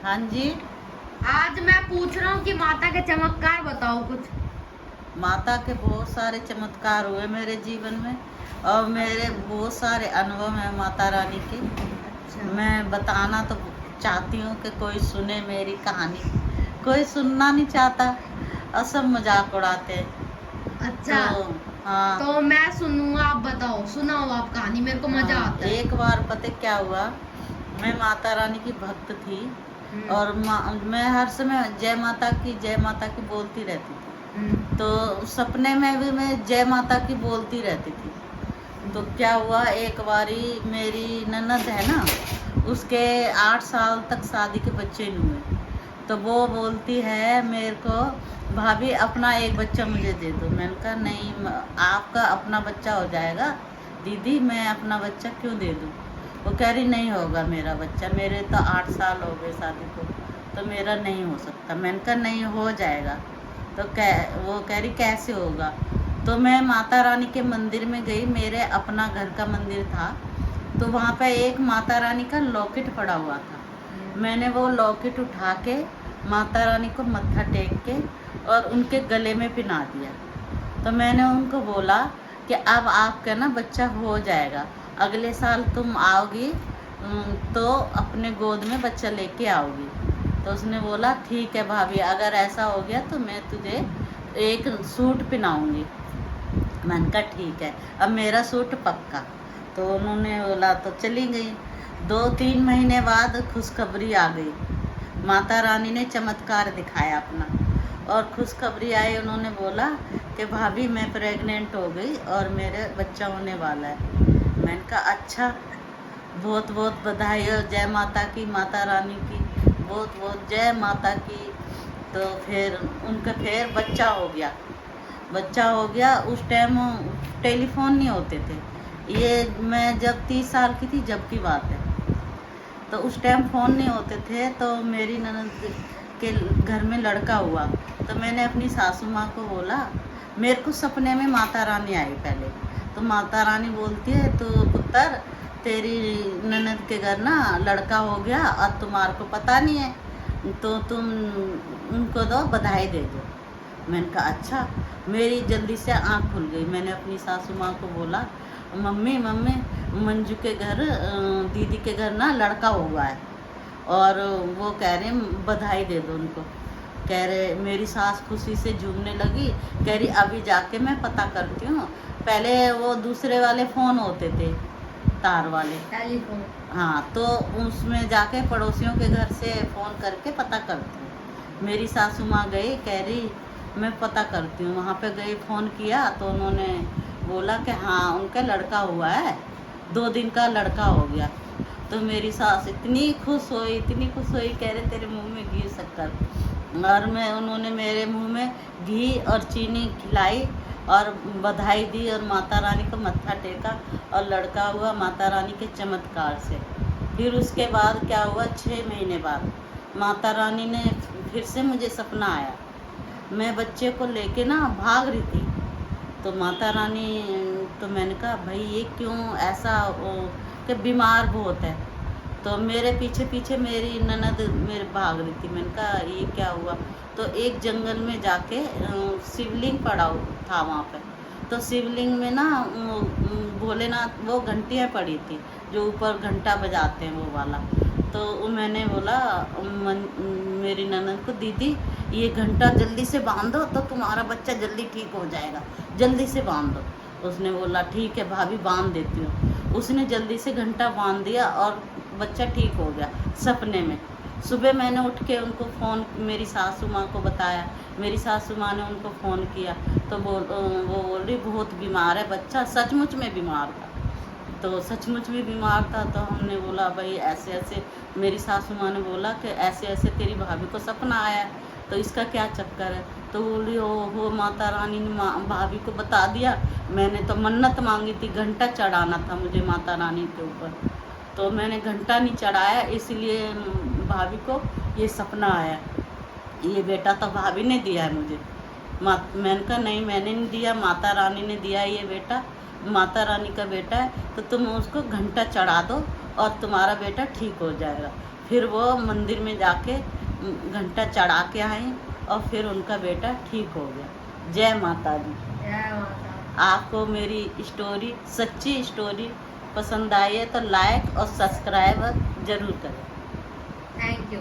हाँ जी। आज मैं पूछ रहा हूँ कि माता के चमत्कार बताओ कुछ। माता के बहुत सारे चमत्कार हुए मेरे जीवन में और मेरे अच्छा। बहुत सारे अनुभव हैं माता रानी के। अच्छा। मैं बताना तो चाहती हूँ कि कोई सुने मेरी कहानी। कोई सुनना नहीं चाहता और सब मजाक उड़ाते हैं। अच्छा, तो हाँ। तो मैं सुनूंगा, आप बताओ, सुनाओ आप कहानी, मेरे को मजा हाँ, आता है। एक बार पता क्या हुआ। मैं माता रानी की भक्त थी हम्म। और मैं हर समय जय माता की बोलती रहती थी। हम्म। तो सपने में भी मैं जय माता की बोलती रहती थी। तो क्या हुआ, एक बारी मेरी ननद है ना, उसके 8 साल तक शादी के बच्चे नहीं हुए। तो वो बोलती है मेरे को, भाभी अपना एक बच्चा मुझे दे दो। मैंने कहा नहीं, आपका अपना बच्चा हो जाएगा दीदी, मैं अपना बच्चा क्यों दे दूँ। वो कह रही नहीं होगा मेरा बच्चा, मेरे तो 8 साल हो गए शादी को, तो मेरा नहीं हो सकता। मैंने कहा नहीं हो जाएगा। तो वो कह रही कैसे होगा। तो मैं माता रानी के मंदिर में गई, मेरे अपना घर का मंदिर था। तो वहाँ पे एक माता रानी का लॉकेट पड़ा हुआ था। मैंने वो लॉकेट उठा के माता रानी को मत्था टेक के और उनके गले में पहना दिया। तो मैंने उनको बोला कि अब आपका ना बच्चा हो जाएगा, अगले साल तुम आओगी तो अपने गोद में बच्चा लेके आओगी। तो उसने बोला ठीक है भाभी, अगर ऐसा हो गया तो मैं तुझे एक सूट पहनाऊंगी। मैंने कहा ठीक है, अब मेरा सूट पक्का। तो उन्होंने बोला तो चली गई। 2-3 महीने बाद खुशखबरी आ गई। माता रानी ने चमत्कार दिखाया अपना और खुशखबरी आई। उन्होंने बोला कि भाभी मैं प्रेग्नेंट हो गई और मेरे बच्चा होने वाला है। मैंने कहा अच्छा, बहुत बहुत बधाई हो, जय माता की, माता रानी की बहुत बहुत जय माता की। तो फिर उनका फिर बच्चा हो गया। उस टाइम टेलीफोन नहीं होते थे। ये मैं जब 30 साल की थी जब की बात है। तो उस टाइम फ़ोन नहीं होते थे। तो मेरी ननद के घर में लड़का हुआ। तो मैंने अपनी सासू माँ को बोला, मेरे को सपने में माता रानी आई पहले। तो माता रानी बोलती है तो पुत्र, तेरी ननद के घर ना लड़का हो गया और तुम्हारे को पता नहीं है, तो तुम उनको दो, बधाई दे दो। मैंने कहा अच्छा। मेरी जल्दी से आँख खुल गई। मैंने अपनी सासू माँ को बोला, मम्मी मम्मी, मंजू के घर दीदी के घर ना लड़का हुआ है और वो कह रहे हैं बधाई दे दो उनको। कह रहे, मेरी सास खुशी से झूमने लगी। कह रही अभी जाके मैं पता करती हूँ। पहले वो दूसरे वाले फ़ोन होते थे, तार वाले। टेलीफोन। हाँ, तो उसमें जाके पड़ोसियों के घर से फ़ोन करके पता करती हूँ। मेरी सासू माँ गई, कह रही मैं पता करती हूँ। वहाँ पे गई, फ़ोन किया तो उन्होंने बोला कि हाँ उनका लड़का हुआ है, 2 दिन का लड़का हो गया। तो मेरी सास इतनी खुश हुई, इतनी खुश हुई, कह रहे तेरे मुंह में घी शक्कर। और मैं उन्होंने मेरे मुंह में घी और चीनी खिलाई और बधाई दी और माता रानी को मत्था टेका और लड़का हुआ माता रानी के चमत्कार से। फिर उसके बाद क्या हुआ, 6 महीने बाद माता रानी ने फिर से मुझे सपना आया। मैं बच्चे को लेके ना भाग रही थी। तो माता रानी, तो मैंने कहा भाई ये क्यों ऐसा कि बीमार बहुत है। तो मेरे पीछे पीछे मेरी ननद मेरे भाग रही थी। मैंने कहा ये क्या हुआ। तो एक जंगल में जाके शिवलिंग था वहाँ पे। तो शिवलिंग में ना भोलेनाथ वो घंटियाँ पड़ी थी, जो ऊपर घंटा बजाते हैं वो वाला। तो मैंने बोला मेरी ननद को, दीदी ये घंटा जल्दी से बांध दो तो तुम्हारा बच्चा जल्दी ठीक हो जाएगा, जल्दी से बांध दो। उसने बोला ठीक है भाभी बांध देती हूँ। उसने जल्दी से घंटा बांध दिया और बच्चा ठीक हो गया सपने में। सुबह मैंने उठ के उनको फ़ोन, मेरी सासू माँ को बताया। मेरी सासू माँ ने उनको फ़ोन किया तो वो बोल रही बहुत बीमार है बच्चा। सचमुच में बीमार था। तो सचमुच में बीमार था। तो हमने बोला भाई ऐसे ऐसे, मेरी सासू माँ ने बोला कि ऐसे ऐसे तेरी भाभी को सपना आया है, तो इसका क्या चक्कर है। तो बोली हो माता रानी ने भाभी को बता दिया। मैंने तो मन्नत मांगी थी, घंटा चढ़ाना था मुझे माता रानी के ऊपर। तो मैंने घंटा नहीं चढ़ाया, इसलिए भाभी को ये सपना आया। ये बेटा तो भाभी ने दिया है मुझे। मैंने कहा नहीं मैंने नहीं दिया, माता रानी ने दिया है ये बेटा, माता रानी का बेटा है। तो तुम उसको घंटा चढ़ा दो और तुम्हारा बेटा ठीक हो जाएगा। फिर वो मंदिर में जाके घंटा चढ़ा के आए और फिर उनका बेटा ठीक हो गया। जय माता दी। जय माता। आपको मेरी स्टोरी, सच्ची स्टोरी पसंद आई है तो लाइक और सब्सक्राइब जरूर करें। Thank you.